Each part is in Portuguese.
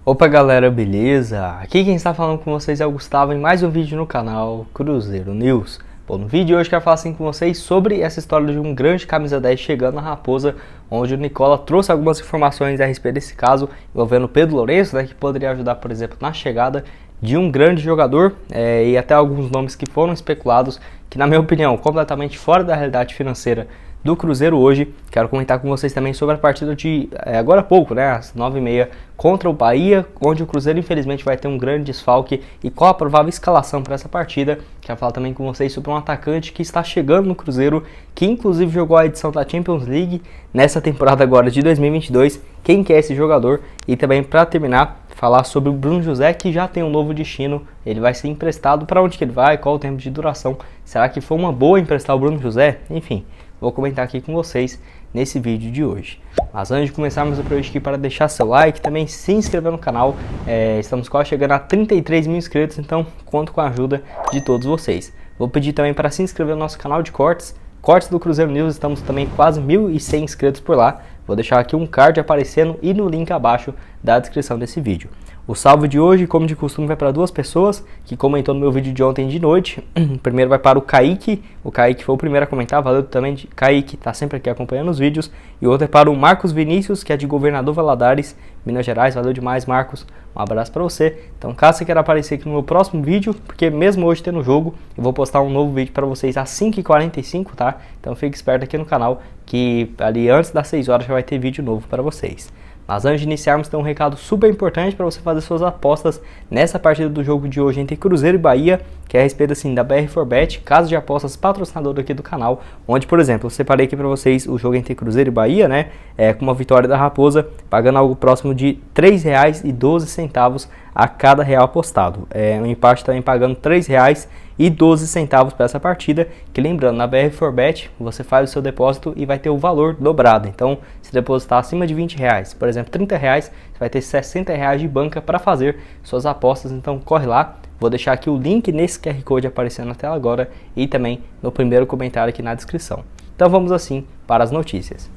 Opa galera, beleza? Aqui quem está falando com vocês é o Gustavo em mais um vídeo no canal Cruzeiro News. Bom, no vídeo de hoje eu quero falar assim com vocês sobre essa história de um grande camisa 10 chegando na Raposa, onde o Nicola trouxe algumas informações a respeito desse caso envolvendo o Pedro Lourenço, que poderia ajudar, por exemplo, na chegada de um grande jogador e até alguns nomes que foram especulados, que na minha opinião, completamente fora da realidade financeira do Cruzeiro hoje. Quero comentar com vocês também sobre a partida de agora há pouco, às 9h30, contra o Bahia, onde o Cruzeiro infelizmente vai ter um grande desfalque e qual a provável escalação para essa partida. Quero falar também com vocês sobre um atacante que está chegando no Cruzeiro, que inclusive jogou a edição da Champions League nessa temporada agora de 2022, quem que é esse jogador, e também para terminar, falar sobre o Bruno José, que já tem um novo destino. Ele vai ser emprestado, para onde que ele vai, qual o tempo de duração, será que foi uma boa emprestar o Bruno José? Enfim, vou comentar aqui com vocês nesse vídeo de hoje. Mas antes de começarmos, eu aproveito aqui para deixar seu like, também se inscrever no canal. Estamos quase chegando a 33 mil inscritos, então conto com a ajuda de todos vocês. Vou pedir também para se inscrever no nosso canal de cortes do Cruzeiro News, estamos também quase 1.100 inscritos por lá. Vou deixar aqui um card aparecendo e no link abaixo da descrição desse vídeo. O salve de hoje, como de costume, vai para duas pessoas que comentou no meu vídeo de ontem de noite. O primeiro vai para o Kaique foi o primeiro a comentar, valeu também, Kaique, tá sempre aqui acompanhando os vídeos. E o outro é para o Marcos Vinícius, que é de Governador Valadares, Minas Gerais, valeu demais, Marcos, um abraço para você. Então, caso você queira aparecer aqui no meu próximo vídeo, porque mesmo hoje tendo jogo, eu vou postar um novo vídeo para vocês às 5h45, tá? Então fique esperto aqui no canal, que ali antes das 6 horas já vai ter vídeo novo para vocês. Mas antes de iniciarmos, tem um recado super importante para você fazer suas apostas nessa partida do jogo de hoje entre Cruzeiro e Bahia, que é a respeito assim da BR4Bet, casa de apostas patrocinadora aqui do canal, onde, por exemplo, eu separei aqui para vocês o jogo entre Cruzeiro e Bahia, com uma vitória da Raposa, pagando algo próximo de R$ 3,12 a cada real apostado. Um empate também pagando R$ 3,12 para essa partida, que lembrando, na BR4Bet você faz o seu depósito e vai ter o valor dobrado. Então, se depositar acima de R$ 20, por exemplo, R$ 30, você vai ter R$ 60 de banca para fazer suas apostas. Então, corre lá. Vou deixar aqui o link nesse QR Code aparecendo na tela agora e também no primeiro comentário aqui na descrição. Então, vamos assim para as notícias.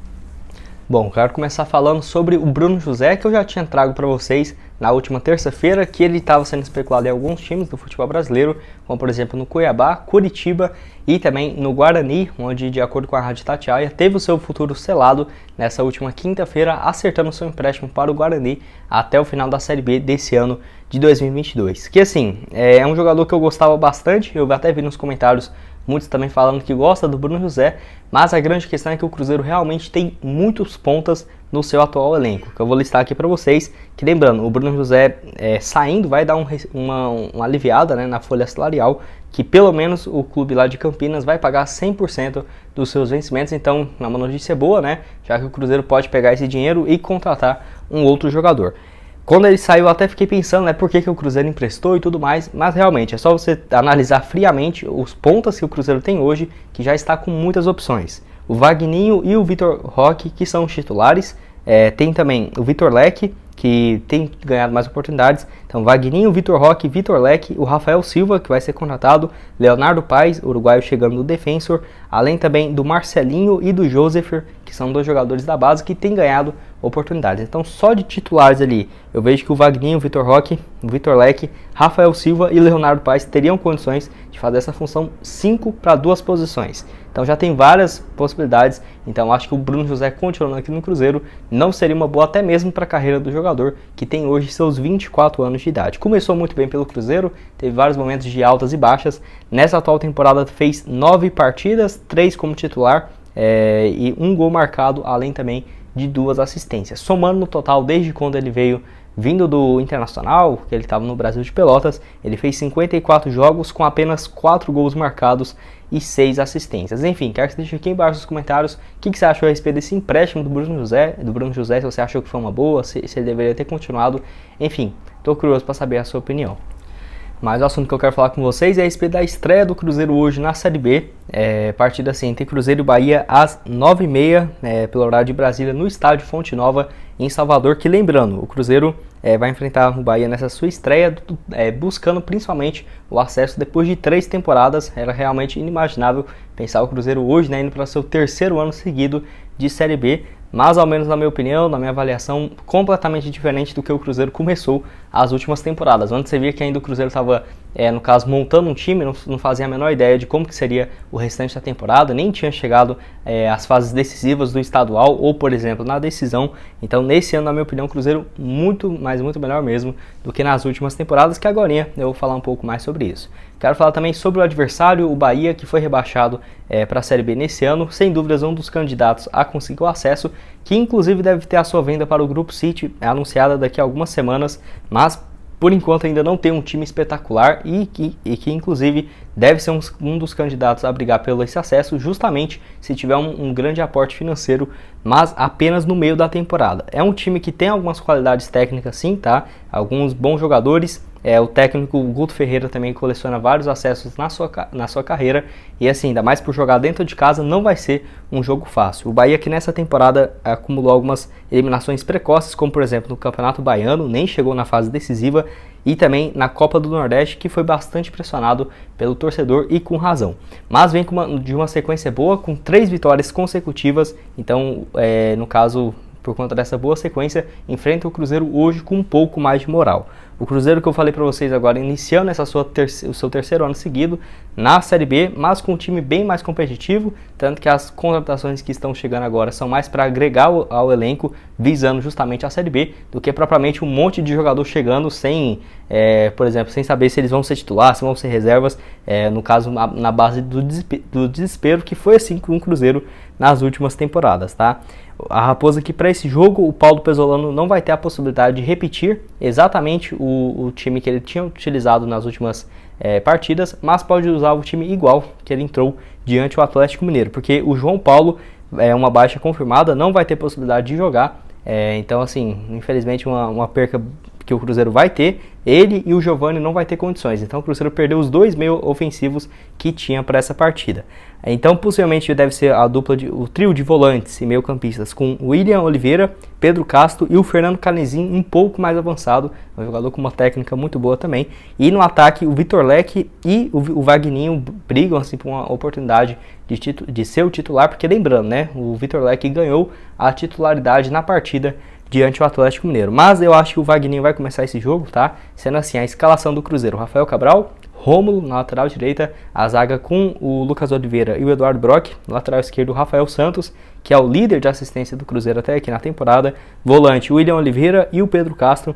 Bom, quero começar falando sobre o Bruno José, que eu já tinha trago para vocês na última terça-feira, que ele estava sendo especulado em alguns times do futebol brasileiro, como por exemplo no Cuiabá, Curitiba e também no Guarani, onde, de acordo com a Rádio Itatiaia, teve o seu futuro selado nessa última quinta-feira, acertando seu empréstimo para o Guarani até o final da Série B desse ano de 2022. Que assim, é um jogador que eu gostava bastante, eu até vi nos comentários muitos também falando que gosta do Bruno José, mas a grande questão é que o Cruzeiro realmente tem muitos pontas no seu atual elenco, que eu vou listar aqui para vocês, que lembrando, o Bruno José saindo vai dar uma aliviada na folha salarial, que pelo menos o clube lá de Campinas vai pagar 100% dos seus vencimentos, então é uma notícia boa, já que o Cruzeiro pode pegar esse dinheiro e contratar um outro jogador. Quando ele saiu, eu até fiquei pensando, por que o Cruzeiro emprestou e tudo mais, mas realmente é só você analisar friamente os pontas que o Cruzeiro tem hoje, que já está com muitas opções. O Vagninho e o Vitor Roque, que são os titulares, tem também o Vitor Leque, que tem ganhado mais oportunidades. Então, Vagninho, Vitor Roque, Vitor Leque, o Rafael Silva, que vai ser contratado, Leonardo Paes, uruguaio chegando no Defensor, além também do Marcelinho e do Joseph, que são dois jogadores da base que têm ganhado oportunidades. Então, só de titulares ali, eu vejo que o Vagninho, o Vitor Roque, o Vitor Leque, Rafael Silva e Leonardo Paes teriam condições de fazer essa função 5 para 2 posições. Então já tem várias possibilidades, então acho que o Bruno José continuando aqui no Cruzeiro não seria uma boa até mesmo para a carreira do jogador, que tem hoje seus 24 anos de idade. Começou muito bem pelo Cruzeiro, teve vários momentos de altas e baixas, nessa atual temporada fez 9 partidas, 3 como titular e 1 gol marcado, além também de 2 assistências. Somando no total, desde quando ele veio vindo do Internacional, que ele estava no Brasil de Pelotas, ele fez 54 jogos com apenas 4 gols marcados e 6 assistências. Enfim, quero que você deixe aqui embaixo nos comentários o que você achou a respeito desse empréstimo do Bruno José, se você achou que foi uma boa, se ele deveria ter continuado. Enfim, estou curioso para saber a sua opinião. Mas o assunto que eu quero falar com vocês é a respeito da estreia do Cruzeiro hoje na Série B, partida assim entre Cruzeiro e Bahia às 9h30, pelo horário de Brasília, no estádio Fonte Nova, em Salvador, que lembrando, o Cruzeiro vai enfrentar o Bahia nessa sua estreia, buscando principalmente o acesso depois de 3 temporadas. Era realmente inimaginável pensar o Cruzeiro hoje indo para seu terceiro ano seguido de Série B, mas ao menos na minha opinião, na minha avaliação, completamente diferente do que o Cruzeiro começou as últimas temporadas, onde você via que ainda o Cruzeiro estava, no caso, montando um time, não fazia a menor ideia de como que seria o restante da temporada, nem tinha chegado às fases decisivas do estadual ou, por exemplo, na decisão. Então, nesse ano, na minha opinião, o Cruzeiro muito melhor mesmo do que nas últimas temporadas, que agora eu vou falar um pouco mais sobre isso. Quero falar também sobre o adversário, o Bahia, que foi rebaixado para a Série B nesse ano, sem dúvidas um dos candidatos a conseguir o acesso, que inclusive deve ter a sua venda para o Grupo City anunciada daqui a algumas semanas, mas por enquanto ainda não tem um time espetacular e que inclusive deve ser um dos candidatos a brigar pelo esse acesso, justamente se tiver um grande aporte financeiro, mas apenas no meio da temporada. É um time que tem algumas qualidades técnicas sim, tá? Alguns bons jogadores. O técnico Guto Ferreira também coleciona vários acessos na sua carreira e assim, ainda mais por jogar dentro de casa, não vai ser um jogo fácil. O Bahia que nessa temporada acumulou algumas eliminações precoces, como por exemplo no Campeonato Baiano, nem chegou na fase decisiva, e também na Copa do Nordeste, que foi bastante pressionado pelo torcedor e com razão. Mas vem de uma sequência boa, com 3 vitórias consecutivas, então no caso, por conta dessa boa sequência, enfrenta o Cruzeiro hoje com um pouco mais de moral. O Cruzeiro que eu falei para vocês agora, iniciando o seu terceiro ano seguido na Série B, mas com um time bem mais competitivo, tanto que as contratações que estão chegando agora são mais para agregar ao elenco, visando justamente a Série B, do que propriamente um monte de jogador chegando sem, por exemplo, sem saber se eles vão ser titulares, se vão ser reservas, no caso na base do desespero, que foi assim com o Cruzeiro nas últimas temporadas, tá? A Raposa que para esse jogo, o Paulo Pezzolano não vai ter a possibilidade de repetir exatamente o time que ele tinha utilizado nas últimas partidas, mas pode usar o time igual que ele entrou diante do Atlético Mineiro, porque o João Paulo é uma baixa confirmada, não vai ter possibilidade de jogar, então assim, infelizmente uma perca que o Cruzeiro vai ter, ele e o Giovani não vai ter condições, então o Cruzeiro perdeu os 2 meio ofensivos que tinha para essa partida. Então possivelmente deve ser o trio de volantes e meio campistas com William Oliveira, Pedro Castro e o Fernando Canezinho um pouco mais avançado, um jogador com uma técnica muito boa também, e no ataque o Vitor Leque e o Vagninho brigam assim, por uma oportunidade de ser o titular, porque lembrando, né, o Vitor Leque ganhou a titularidade na partida diante do Atlético Mineiro. Mas eu acho que o Vagninho vai começar esse jogo, tá? Sendo assim, a escalação do Cruzeiro: Rafael Cabral, Rômulo na lateral direita, a zaga com o Lucas Oliveira e o Eduardo Brock, no lateral esquerdo o Rafael Santos, que é o líder de assistência do Cruzeiro até aqui na temporada, volante William Oliveira e o Pedro Castro,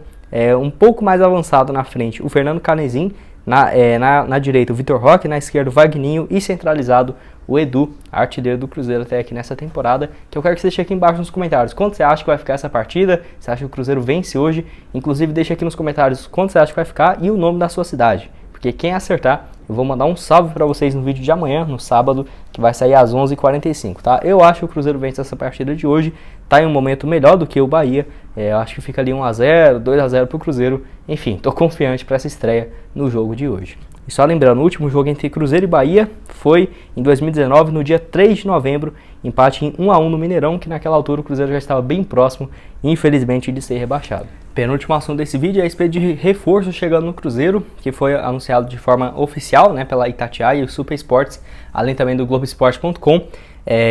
um pouco mais avançado na frente o Fernando Canezinho, na direita o Vitor Roque, na esquerda o Vagninho e centralizado o Edu, artilheiro do Cruzeiro até aqui nessa temporada, que eu quero que você deixe aqui embaixo nos comentários quanto você acha que vai ficar essa partida, você acha que o Cruzeiro vence hoje, inclusive deixa aqui nos comentários quanto você acha que vai ficar e o nome da sua cidade, porque quem acertar, eu vou mandar um salve para vocês no vídeo de amanhã, no sábado, que vai sair às 11h45, tá? Eu acho que o Cruzeiro vence essa partida de hoje, tá em um momento melhor do que o Bahia, eu acho que fica ali 1x0, 2x0 pro Cruzeiro, enfim, tô confiante para essa estreia no jogo de hoje. E só lembrando, o último jogo entre Cruzeiro e Bahia foi em 2019, no dia 3 de novembro, empate em 1x1 no Mineirão, que naquela altura o Cruzeiro já estava bem próximo, infelizmente, de ser rebaixado. Penúltimo assunto desse vídeo é a respeito de reforço chegando no Cruzeiro, que foi anunciado de forma oficial, né, pela Itatiaia e o Super Esportes, além também do Globoesporte.com,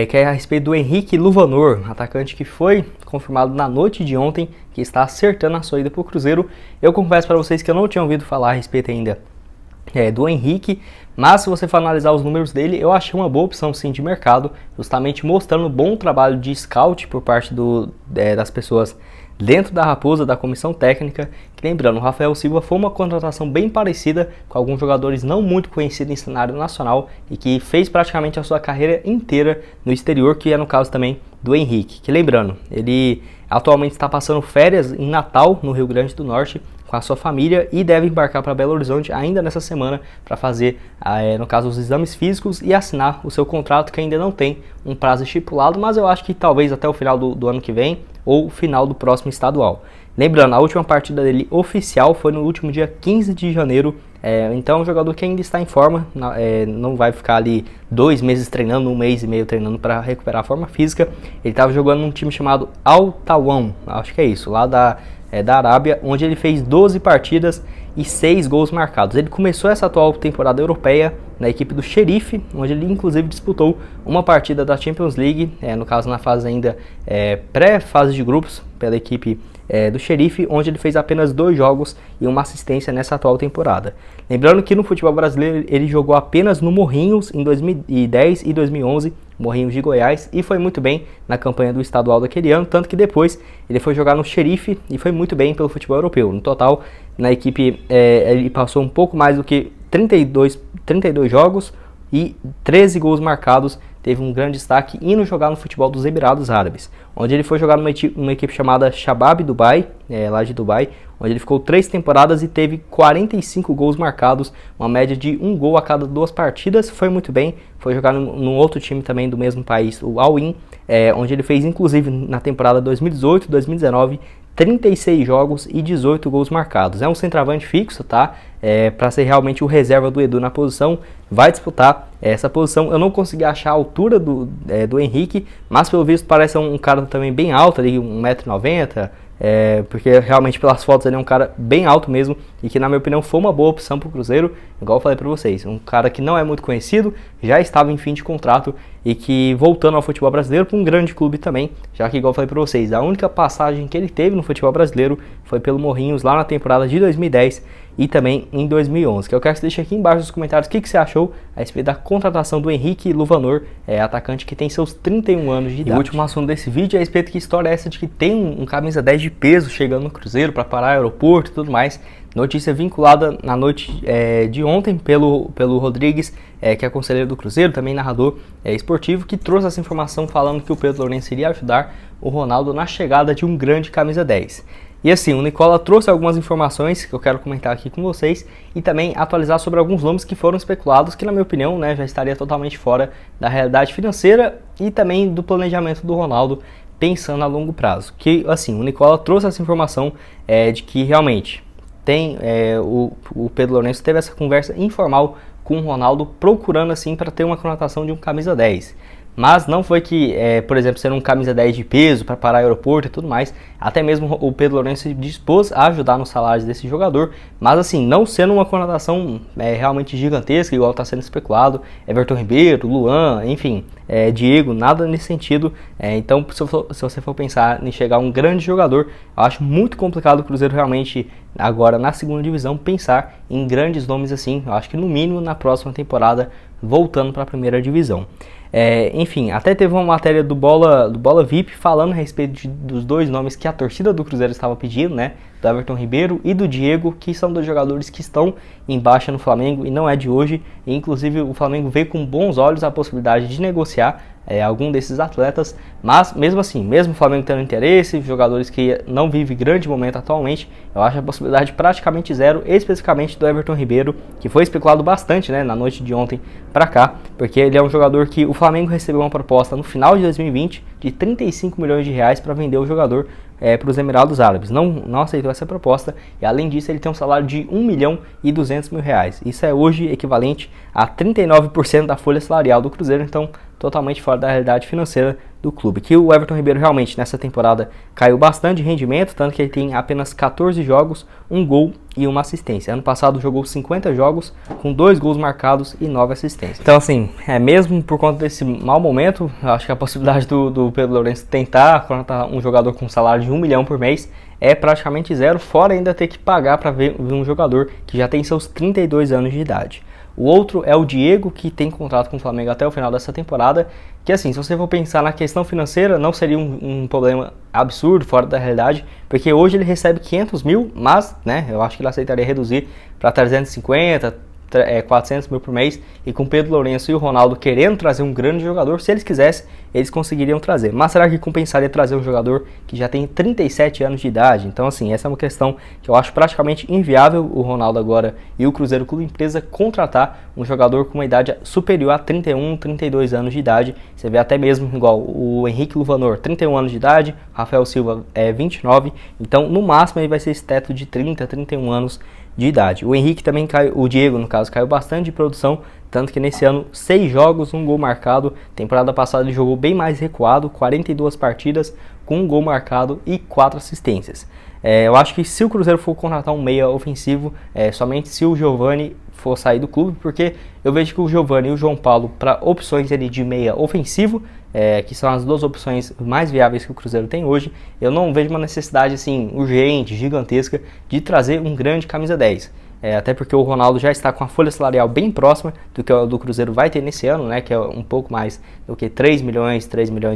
que é a respeito do Henrique Luvanor, atacante que foi confirmado na noite de ontem, que está acertando a sua ida para o Cruzeiro. Eu confesso para vocês que eu não tinha ouvido falar a respeito ainda do Henrique, mas se você for analisar os números dele, eu achei uma boa opção sim de mercado, justamente mostrando um bom trabalho de scout por parte das pessoas dentro da Raposa, da comissão técnica, que lembrando, o Rafael Silva foi uma contratação bem parecida com alguns jogadores não muito conhecidos em cenário nacional e que fez praticamente a sua carreira inteira no exterior, que é no caso também do Henrique, que lembrando, ele atualmente está passando férias em Natal, no Rio Grande do Norte, com a sua família e deve embarcar para Belo Horizonte ainda nessa semana para fazer, no caso, os exames físicos e assinar o seu contrato, que ainda não tem um prazo estipulado, mas eu acho que talvez até o final do ano que vem ou final do próximo estadual. Lembrando, a última partida dele oficial foi no último dia 15 de janeiro, então é um jogador que ainda está em forma, não vai ficar ali 2 meses treinando, 1 mês e meio treinando para recuperar a forma física. Ele estava jogando num time chamado Al Tawon, acho que é isso, lá da Arábia, onde ele fez 12 partidas e 6 gols marcados. Ele começou essa atual temporada europeia na equipe do Xerife, onde ele inclusive disputou uma partida da Champions League, no caso na fase ainda pré-fase de grupos, pela equipe do Xerife, onde ele fez apenas 2 jogos e uma assistência nessa atual temporada. Lembrando que no futebol brasileiro ele jogou apenas no Morrinhos em 2010 e 2011, Morrinhos de Goiás, e foi muito bem na campanha do estadual daquele ano, tanto que depois ele foi jogar no Xerife e foi muito bem pelo futebol europeu. No total, na equipe ele passou um pouco mais do que 32 jogos e 13 gols marcados, teve um grande destaque indo jogar no futebol dos Emirados Árabes, onde ele foi jogar numa equipe chamada Shabab Dubai, lá de Dubai, onde ele ficou 3 temporadas e teve 45 gols marcados, uma média de 1 gol a cada 2 partidas, foi muito bem, foi jogar num outro time também do mesmo país, o Al Ain, onde ele fez inclusive na temporada 2018-2019, 36 jogos e 18 gols marcados. É um centroavante fixo, tá? Para ser realmente o reserva do Edu na posição, vai disputar essa posição. Eu não consegui achar a altura do Henrique, mas pelo visto parece um cara também bem alto, ali, 1,90 m, porque realmente pelas fotos ele é um cara bem alto mesmo, e que na minha opinião foi uma boa opção para o Cruzeiro, igual eu falei para vocês. Um cara que não é muito conhecido, já estava em fim de contrato, e que voltando ao futebol brasileiro para um grande clube também, já que igual eu falei para vocês, a única passagem que ele teve no futebol brasileiro foi pelo Morrinhos lá na temporada de 2010 e também em 2011, que eu quero que você deixe aqui embaixo nos comentários o que você achou a respeito da contratação do Henrique Luvanor, atacante que tem seus 31 anos de idade. E o último assunto desse vídeo é a respeito de que história é essa de que tem um camisa 10 de peso chegando no Cruzeiro para parar aeroporto e tudo mais. Notícia vinculada na noite de ontem pelo Rodrigues, que é conselheiro do Cruzeiro, também narrador esportivo, que trouxe essa informação falando que o Pedro Lourenço iria ajudar o Ronaldo na chegada de um grande camisa 10. E assim, o Nicola trouxe algumas informações que eu quero comentar aqui com vocês e também atualizar sobre alguns nomes que foram especulados, que na minha opinião já estaria totalmente fora da realidade financeira e também do planejamento do Ronaldo, pensando a longo prazo. Que assim, o Nicola trouxe essa informação de que realmente o Pedro Lourenço teve essa conversa informal com o Ronaldo, procurando assim para ter uma conotação de um camisa 10. Mas não foi que, por exemplo, ser um camisa 10 de peso para parar aeroporto e tudo mais. Até mesmo o Pedro Lourenço se dispôs a ajudar nos salários desse jogador. Mas assim, não sendo uma conotação realmente gigantesca, igual está sendo especulado. Everton Ribeiro, Luan, enfim, Diego, nada nesse sentido. Então, se você for pensar em chegar a um grande jogador, eu acho muito complicado o Cruzeiro realmente, agora na segunda divisão, pensar em grandes nomes assim. Eu acho que no mínimo na próxima temporada, voltando para a primeira divisão. Enfim, até teve uma matéria do Bola VIP falando a respeito dos 2 nomes que a torcida do Cruzeiro estava pedindo, né? Do Everton Ribeiro e do Diego, que são 2 jogadores que estão em baixa no Flamengo e não é de hoje. E, inclusive o Flamengo vê com bons olhos a possibilidade de negociar algum desses atletas, mas mesmo assim, mesmo o Flamengo tendo interesse, jogadores que não vivem grande momento atualmente, eu acho a possibilidade praticamente zero, especificamente do Everton Ribeiro, que foi especulado bastante, né, na noite de ontem para cá, porque ele é um jogador que o Flamengo recebeu uma proposta no final de 2020 de 35 milhões de reais para vender o jogador para os Emirados Árabes. Não aceitou essa proposta e, além disso, ele tem um salário de 1 milhão e 200 mil reais. Isso é hoje equivalente a 39% da folha salarial do Cruzeiro, então totalmente fora da realidade financeira do clube. Que o Everton Ribeiro realmente nessa temporada caiu bastante de rendimento, tanto que ele tem apenas 14 jogos, 1 gol e 1 assistência. Ano passado jogou 50 jogos, com 2 gols marcados e 9 assistências. Então assim, mesmo por conta desse mau momento, eu acho que a possibilidade do Pedro Lourenço tentar contratar um jogador com salário de 1 milhão por mês é praticamente zero, fora ainda ter que pagar para ver um jogador que já tem seus 32 anos de idade. O outro é o Diego, que tem contrato com o Flamengo até o final dessa temporada, que assim, se você for pensar na questão financeira, não seria um problema absurdo, fora da realidade, porque hoje ele recebe 500 mil, mas, né, eu acho que ele aceitaria reduzir para 350, 400 mil por mês, e com o Pedro Lourenço e o Ronaldo querendo trazer um grande jogador, se eles quisessem, eles conseguiriam trazer. Mas será que compensaria trazer um jogador que já tem 37 anos de idade? Então assim, essa é uma questão que eu acho praticamente inviável o Ronaldo agora e o Cruzeiro Clube Empresa contratar um jogador com uma idade superior a 31, 32 anos de idade. Você vê até mesmo igual o Henrique Luvanor, 31 anos de idade, Rafael Silva 29, então no máximo ele vai ser esse teto de 30, 31 anos de idade. O Henrique também caiu, o Diego no caso, caiu bastante de produção, tanto que nesse ano 6 jogos, 1 gol marcado. Temporada passada ele jogou bem mais recuado, 42 partidas com 1 gol marcado e 4 assistências. Eu acho que se o Cruzeiro for contratar um meia ofensivo, somente se o Giovani for sair do clube, porque eu vejo que o Giovani e o João Paulo, para opções ali de meia ofensivo, que são as duas opções mais viáveis que o Cruzeiro tem hoje, eu não vejo uma necessidade assim urgente, gigantesca, de trazer um grande camisa 10. Até porque o Ronaldo já está com a folha salarial bem próxima do que o do Cruzeiro vai ter nesse ano, né, que é um pouco mais do que 3 milhões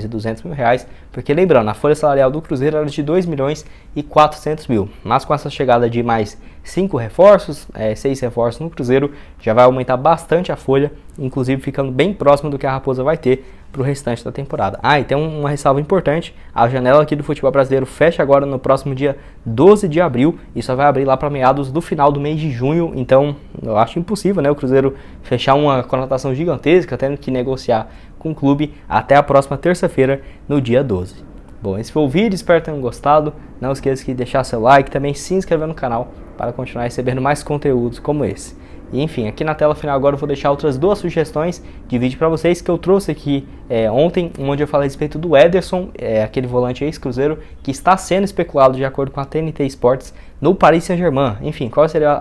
e 200 mil reais, porque lembrando, a folha salarial do Cruzeiro era de 2 milhões e 400 mil, mas com essa chegada de mais 5 reforços, 6 reforços no Cruzeiro, já vai aumentar bastante a folha, inclusive ficando bem próximo do que a Raposa vai ter para o restante da temporada. E tem uma ressalva importante, a janela aqui do futebol brasileiro fecha agora no próximo dia 12 de abril e só vai abrir lá para meados do final do mês de junho, então eu acho impossível, né, o Cruzeiro fechar uma contratação gigantesca, tendo que negociar com o clube até a próxima terça-feira, no dia 12. Bom, esse foi o vídeo, espero que tenham gostado, não esqueça de deixar seu like e também se inscrever no canal para continuar recebendo mais conteúdos como esse. E enfim, aqui na tela final agora eu vou deixar outras duas sugestões de vídeo para vocês que eu trouxe aqui ontem, onde eu falei a respeito do Ederson, aquele volante ex-Cruzeiro, que está sendo especulado de acordo com a TNT Sports no Paris Saint-Germain. Enfim, qual seria,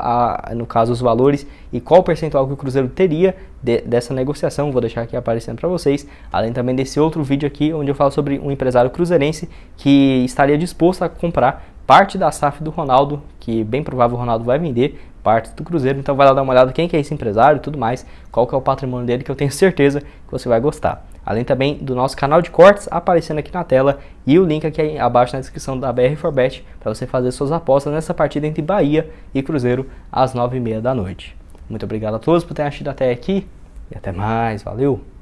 no caso, os valores e qual o percentual que o Cruzeiro teria dessa negociação, vou deixar aqui aparecendo para vocês, além também desse outro vídeo aqui, onde eu falo sobre um empresário cruzeirense que estaria disposto a comprar parte da SAF do Ronaldo, que bem provável o Ronaldo vai vender parte do Cruzeiro, então vai lá dar uma olhada quem que é esse empresário e tudo mais, qual que é o patrimônio dele, que eu tenho certeza que você vai gostar. Além também do nosso canal de cortes aparecendo aqui na tela e o link aqui abaixo na descrição da BR4Bet para você fazer suas apostas nessa partida entre Bahia e Cruzeiro às 9h30 da noite. Muito obrigado a todos por terem assistido até aqui e até mais, valeu!